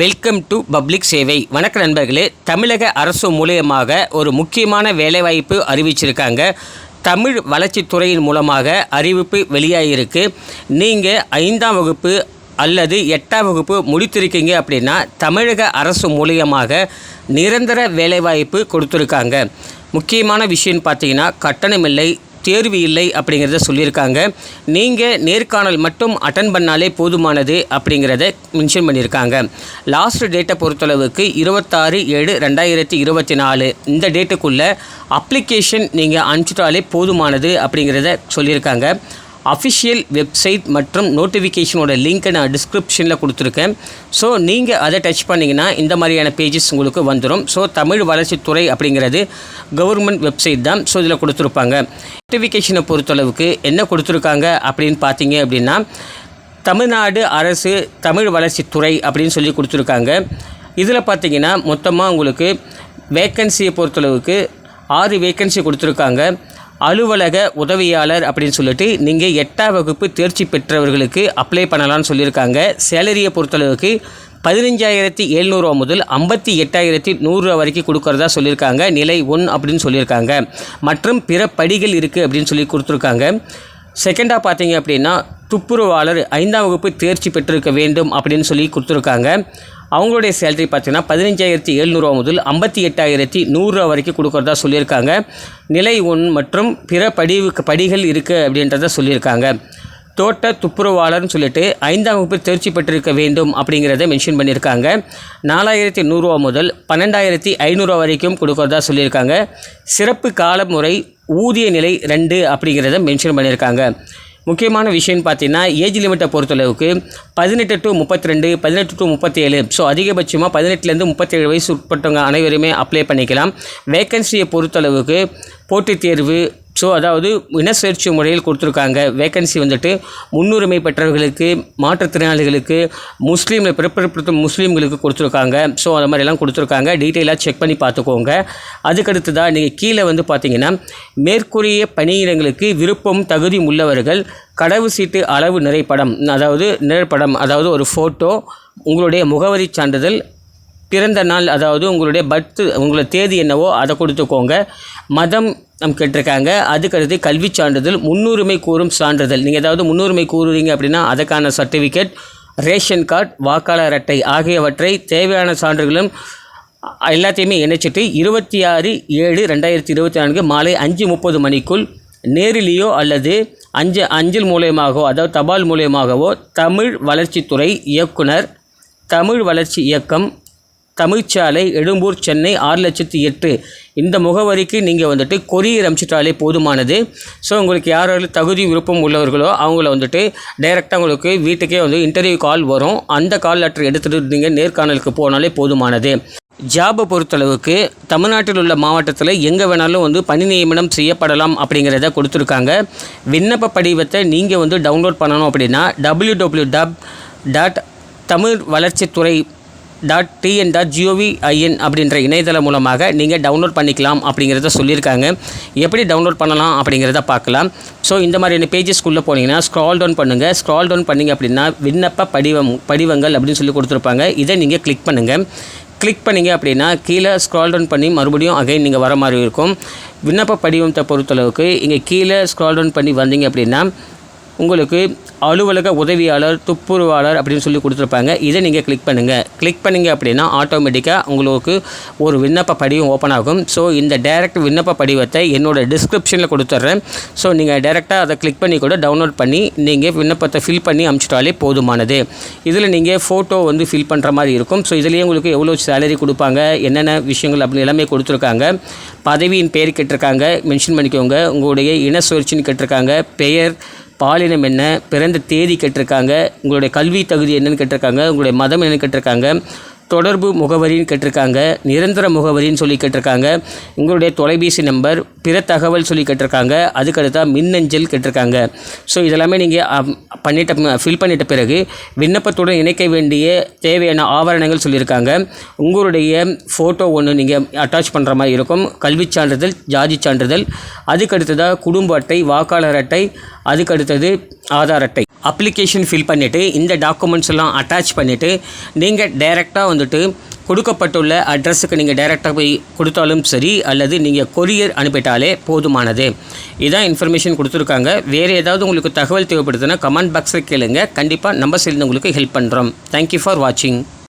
Welcome to public சேவை. வணக்க நண்பர்களே, தமிழக அரசு மூலியமாக ஒரு முக்கியமான வேலைவாய்ப்பு அறிவிச்சிருக்காங்க. தமிழ் வளர்ச்சித்துறையின் மூலமாக அறிவிப்பு வெளியாகிருக்கு. நீங்கள் 5ஆம் வகுப்பு அல்லது 8ஆம் வகுப்பு முடித்திருக்கீங்க அப்படின்னா தமிழக அரசு மூலியமாக நிரந்தர வேலைவாய்ப்பு கொடுத்துருக்காங்க. முக்கியமான விஷயம்னு பார்த்தீங்கன்னா கட்டணமில்லை, தேர்வு இல்லை அப்படிங்கிறத சொல்லியிருக்காங்க. நீங்கள் நேர்காணல் மட்டும் அட்டன் பண்ணாலே போதுமானது அப்படிங்கிறத மென்ஷன் பண்ணியிருக்காங்க. லாஸ்ட் டேட்டை பொறுத்தளவுக்கு 26/7/2024 இந்த டேட்டுக்குள்ளே அப்ளிகேஷன் நீங்கள் அனுப்பிச்சிட்டாலே போதுமானது அப்படிங்கிறத சொல்லியிருக்காங்க. அஃபிஷியல் வெப்சைட் மற்றும் நோட்டிஃபிகேஷனோட லிங்க்கை நான் டிஸ்கிரிப்ஷனில் கொடுத்துருக்கேன். ஸோ நீங்கள் அதை டச் பண்ணிங்கன்னா இந்த மாதிரியான பேஜஸ் உங்களுக்கு வந்துடும். ஸோ தமிழ் வளர்ச்சித்துறை அப்படிங்கிறது கவர்மெண்ட் வெப்சைட் தான். ஸோ இதில் கொடுத்துருப்பாங்க. நோட்டிஃபிகேஷனை பொறுத்தளவுக்கு என்ன கொடுத்துருக்காங்க அப்படின்னு பார்த்தீங்க அப்படின்னா, தமிழ்நாடு அரசு தமிழ் வளர்ச்சித்துறை அப்படின்னு சொல்லி கொடுத்துருக்காங்க. இதில் பார்த்தீங்கன்னா மொத்தமாக உங்களுக்கு வேக்கன்சியை பொறுத்தளவுக்கு 6 வேக்கன்சி கொடுத்துருக்காங்க. அலுவலக உதவியாளர் அப்படின்னு சொல்லிட்டு நீங்கள் 8ஆம் வகுப்பு தேர்ச்சி பெற்றவர்களுக்கு அப்ளை பண்ணலான்னு சொல்லியிருக்காங்க. சேலரியை பொறுத்தளவுக்கு 15,700 முதல் 58,100 வரைக்கும் கொடுக்குறதா சொல்லியிருக்காங்க. நிலை 1 அப்படின்னு சொல்லியிருக்காங்க. மற்றும் பிற படிகள் இருக்குது அப்படின்னு சொல்லி கொடுத்துருக்காங்க. செகண்டாக பார்த்தீங்க அப்படின்னா துப்புரவாளர் 5ஆம் வகுப்பு தேர்ச்சி பெற்றிருக்க வேண்டும் அப்படின்னு சொல்லி கொடுத்துருக்காங்க. அவங்களுடைய சேலரி பார்த்தீங்கன்னா 15,700 முதல் 58,100 வரைக்கும் கொடுக்குறதா சொல்லியிருக்காங்க. நிலை 1 மற்றும் பிற படிகள் இருக்குது அப்படின்றத சொல்லியிருக்காங்க. தோட்ட துப்புரவாளர்னு சொல்லிட்டு 5ஆம் வகுப்பு தேர்ச்சி பெற்றிருக்க வேண்டும் அப்படிங்கிறத மென்ஷன் பண்ணியிருக்காங்க. 4,100 முதல் 12,500 வரைக்கும் கொடுக்குறதா சொல்லியிருக்காங்க. சிறப்பு காலமுறை ஊதிய நிலை 2 அப்படிங்கிறத மென்ஷன் பண்ணியிருக்காங்க. முக்கியமான விஷயம்னு பார்த்தீங்கன்னா ஏஜ் லிமிட்டை பொறுத்தளவுக்கு 18 to 32, 18 to 37. ஸோ அதிகபட்சமாக 18லேருந்து 37 வயசு உட்பட்டவங்க அனைவருமே அப்ளை பண்ணிக்கலாம். வேக்கன்சியை பொறுத்தளவுக்கு போட்டித் தேர்வு, ஸோ அதாவது இனச்சேர்ச்சி முறையில் கொடுத்துருக்காங்க. வேக்கன்சி வந்துட்டு முன்னுரிமை பெற்றவர்களுக்கு, மாற்றுத்திறனாளிகளுக்கு, முஸ்லீமில் பிறப்பிடப்பட்ட முஸ்லீம்களுக்கு கொடுத்துருக்காங்க. ஸோ அது மாதிரிலாம் கொடுத்துருக்காங்க. டீட்டெயிலாக செக் பண்ணி பார்த்துக்கோங்க. அதுக்கடுத்து தான் நீங்கள் கீழே வந்து பார்த்தீங்கன்னா மேற்கூறிய பணியிடங்களுக்கு விருப்பம் தகுதி உள்ளவர்கள் கடவு சீட்டு அளவு நிறப்படம், அதாவது ஒரு ஃபோட்டோ, உங்களுடைய முகவரி சான்றிதழ், பிறந்த நாள், அதாவது உங்களுடைய உங்களோட தேதி என்னவோ அதை கொடுத்துக்கோங்க. மதம் கேட்டிருக்காங்க. அதுக்கடுத்து கல்வி சான்றிதழ், முன்னுரிமை கூறும் சான்றிதழ், நீங்கள் ஏதாவது முன்னுரிமை கூறுறீங்க அப்படின்னா அதுக்கான சர்டிஃபிகேட், ரேஷன் கார்டு, வாக்காளர் அட்டை ஆகியவற்றை தேவையான சான்றுகளும் எல்லாத்தையுமே இணைச்சிட்டு 26/7/2024 மாலை 5:30 மணிக்குள் நேரிலேயோ அல்லது அஞ்சல் மூலயமாகவோ, அதாவது தபால் மூலயமாகவோ தமிழ் வளர்ச்சித்துறை இயக்குனர், தமிழ் வளர்ச்சி இயக்கம், தமிழ்ச்சாலை, எழும்பூர், சென்னை 6,08,000 இந்த முகவரிக்கு நீங்கள் வந்துட்டு கொரியர் அனுப்பிச்சிட்டாலே போதுமானது. ஸோ உங்களுக்கு யாராவது தகுதி விருப்பம் உள்ளவர்களோ அவங்கள வந்துட்டு டைரெக்டாக உங்களுக்கு வீட்டுக்கே வந்து இன்டர்வியூ கால் வரும். அந்த கால் லெட்டர் எடுத்துகிட்டு நீங்கள் நேர்காணலுக்கு போனாலே போதுமானது. ஜாபை பொறுத்தளவுக்கு தமிழ்நாட்டில் உள்ள மாவட்டத்தில் எங்கே வேணாலும் வந்து பணி நியமனம் செய்யப்படலாம் அப்படிங்கிறத கொடுத்துருக்காங்க. விண்ணப்ப படிவத்தை நீங்கள் வந்து டவுன்லோட் பண்ணணும் அப்படின்னா www.tamilvalarchithurai.tn.gov.in அப்படின்ற இணையதளம் மூலமாக நீங்கள் டவுன்லோட் பண்ணிக்கலாம் அப்படிங்கிறத சொல்லியிருக்காங்க. எப்படி டவுன்லோட் பண்ணலாம் அப்படிங்கிறத பார்க்கலாம். ஸோ இந்த மாதிரியான பேஜஸ்க்குள்ளே போனீங்கன்னா ஸ்க்ரால் டவுன் பண்ணுங்கள். ஸ்க்ரால் டவுன் பண்ணிங்க அப்படின்னா விண்ணப்ப படிவங்கள் அப்படின்னு சொல்லி கொடுத்துருப்பாங்க. இதை நீங்கள் கிளிக் பண்ணுங்கள். கிளிக் பண்ணிங்க அப்படின்னா கீழே ஸ்க்ரால் டவுன் பண்ணி மறுபடியும் அகைன் நீங்கள் வர மாதிரி இருக்கும். விண்ணப்ப படிவத்தை பொறுத்தளவுக்கு இங்கே கீழே ஸ்க்ரால் டவுன் பண்ணி வந்தீங்க அப்படின்னா உங்களுக்கு அலுவலக உதவியாளர், துப்புரவாளர் அப்படின்னு சொல்லி கொடுத்துருப்பாங்க. இதை நீங்கள் கிளிக் பண்ணுங்கள். கிளிக் பண்ணிங்க அப்படின்னா ஆட்டோமேட்டிக்காக உங்களுக்கு ஒரு விண்ணப்ப படிவம் ஓப்பன் ஆகும். ஸோ இந்த டைரக்ட் விண்ணப்ப படிவத்தை என்னோடய டிஸ்கிரிப்ஷனில் கொடுத்துட்றேன். ஸோ நீங்கள் டைரெக்டாக அதை கிளிக் பண்ணி கூட டவுன்லோட் பண்ணி நீங்கள் விண்ணப்பத்தை ஃபில் பண்ணி அனுப்பிச்சிட்டாலே போதுமானது. இதில் நீங்கள் ஃபோட்டோ வந்து ஃபில் பண்ணுற மாதிரி இருக்கும். ஸோ இதுலேயே உங்களுக்கு எவ்வளோ சேலரி கொடுப்பாங்க, என்னென்ன விஷயங்கள் அப்படின்னு எல்லாமே கொடுத்துருக்காங்க. பதவியின் பெயர் கேட்டிருக்காங்க, மென்ஷன் பண்ணிக்கோங்க. உங்களுடைய இனச்சுழற்சின்னு கேட்டிருக்காங்க. பெயர், பாலினம் என்ன, பிறந்த தேதி கேட்டிருக்காங்க. உங்களுடைய கல்வி தகுதி என்னன்னு கேட்டிருக்காங்க. உங்களுடைய மதம் என்னன்னு கேட்டிருக்காங்க. தொடர்பு முகவரின்னு கேட்டிருக்காங்க. நிரந்தர முகவரின்னு சொல்லி கேட்டிருக்காங்க. உங்களுடைய தொலைபேசி நம்பர், பிற தகவல் சொல்லி கேட்டிருக்காங்க. அதுக்கடுத்தா மின்னஞ்சல் கேட்டிருக்காங்க. ஸோ இதெல்லாமே நீங்கள் ஃபில் பண்ணிட்ட பிறகு விண்ணப்பத்துடன் இணைக்க வேண்டிய தேவையான ஆவணங்கள் சொல்லியிருக்காங்க. உங்களுடைய ஃபோட்டோ ஒன்று நீங்கள் அட்டாச் பண்ணுற மாதிரி இருக்கும். கல்வி சான்றிதழ், ஜாதி சான்றிதழ், அதுக்கடுத்ததாக குடும்ப அட்டை, வாக்காளர் அட்டை, அதுக்கடுத்தது ஆதார் அட்டை. அப்ளிகேஷன் ஃபில் பண்ணிவிட்டு இந்த டாக்குமெண்ட்ஸ் எல்லாம் அட்டாச் பண்ணிவிட்டு நீங்கள் டைரெக்டாக வந்துட்டு கொடுக்கப்பட்டுள்ள அட்ரஸுக்கு நீங்கள் டைரெக்டாக போய் கொடுத்தாலும் சரி, அல்லது நீங்கள் கொரியர் அனுப்பிட்டாலே போதுமானது. இதான் இன்ஃபர்மேஷன் கொடுத்துருக்காங்க. வேறு ஏதாவது உங்களுக்கு தகவல் தேவைப்படுதுன்னா கமெண்ட் பாக்ஸில் கேளுங்க. கண்டிப்பாக நம்ம சைடில் உங்களுக்கு ஹெல்ப் பண்ணுறோம். தேங்க்யூ ஃபார் வாட்சிங்.